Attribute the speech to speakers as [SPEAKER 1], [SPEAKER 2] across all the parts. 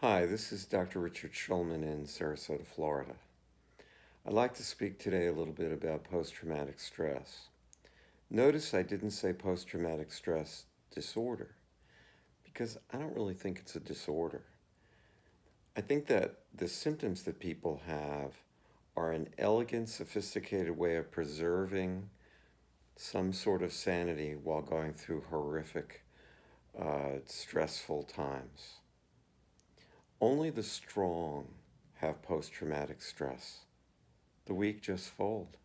[SPEAKER 1] Hi, this is Dr. Richard Schulman in Sarasota, Florida. I'd like to speak today a little bit about post-traumatic stress. Notice I didn't say post-traumatic stress disorder because I don't really think it's a disorder. I think that the symptoms that people have are an elegant, sophisticated way of preserving some sort of sanity while going through horrific, stressful times. Only the strong have post-traumatic stress. The weak just fold.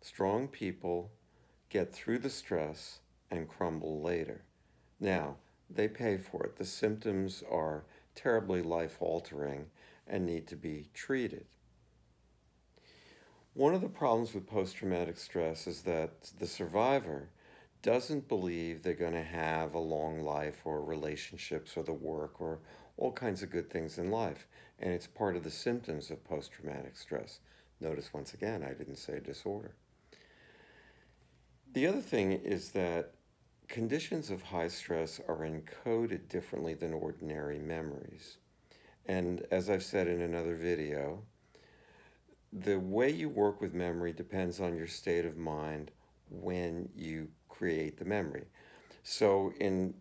[SPEAKER 1] Strong people get through the stress and crumble later. Now, they pay for it. The symptoms are terribly life-altering and need to be treated. One of the problems with post-traumatic stress is that the survivor doesn't believe they're going to have a long life or relationships or the work or all kinds of good things in life. And it's part of the symptoms of post-traumatic stress. Notice once again, I didn't say disorder. The other thing is that conditions of high stress are encoded differently than ordinary memories. And as I've said in another video, the way you work with memory depends on your state of mind when you create the memory. So in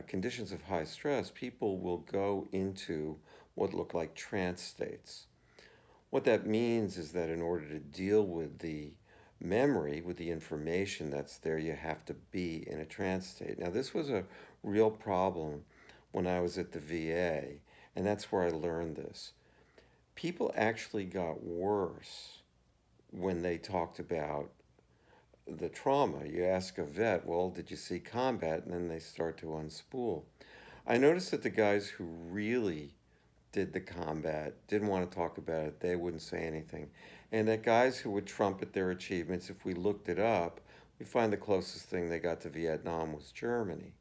[SPEAKER 1] conditions of high stress, people will go into what look like trance states. What that means is that in order to deal with the memory, with the information that's there, you have to be in a trance state. Now, this was a real problem when I was at the VA, and that's where I learned this. People actually got worse when they talked about the trauma. You ask a vet, well, did you see combat? And then they start to unspool. I noticed that the guys who really did the combat didn't want to talk about it. They wouldn't say anything. And that guys who would trumpet their achievements, if we looked it up, we find the closest thing they got to Vietnam was Germany.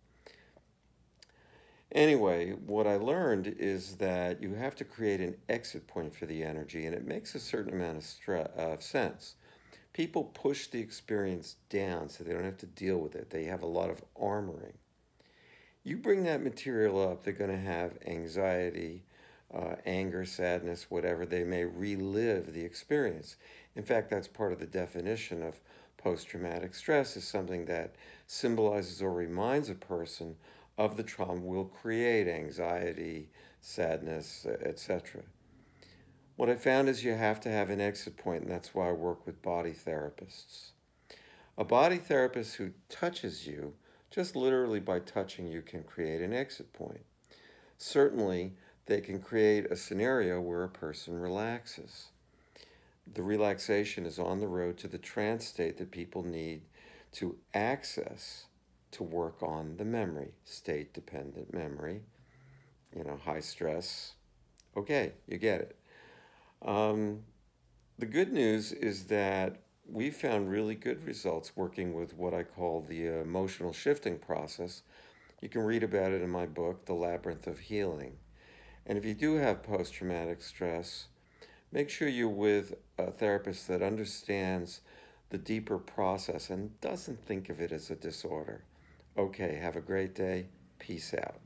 [SPEAKER 1] Anyway, what I learned is that you have to create an exit point for the energy, and it makes a certain amount of sense. People push the experience down so they don't have to deal with it. They have a lot of armoring. You bring that material up, they're going to have anxiety, anger, sadness, whatever. They may relive the experience. In fact, that's part of the definition of post-traumatic stress, is something that symbolizes or reminds a person of the trauma will create anxiety, sadness, etc. What I found is you have to have an exit point, and that's why I work with body therapists. A body therapist who touches you, just literally by touching you, can create an exit point. Certainly, they can create a scenario where a person relaxes. The relaxation is on the road to the trance state that people need to access to work on the memory, state-dependent memory, high stress. Okay, you get it. The good news is that we found really good results working with what I call the emotional shifting process. You can read about it in my book, The Labyrinth of Healing. And if you do have post-traumatic stress, make sure you're with a therapist that understands the deeper process and doesn't think of it as a disorder. Okay, have a great day. Peace out.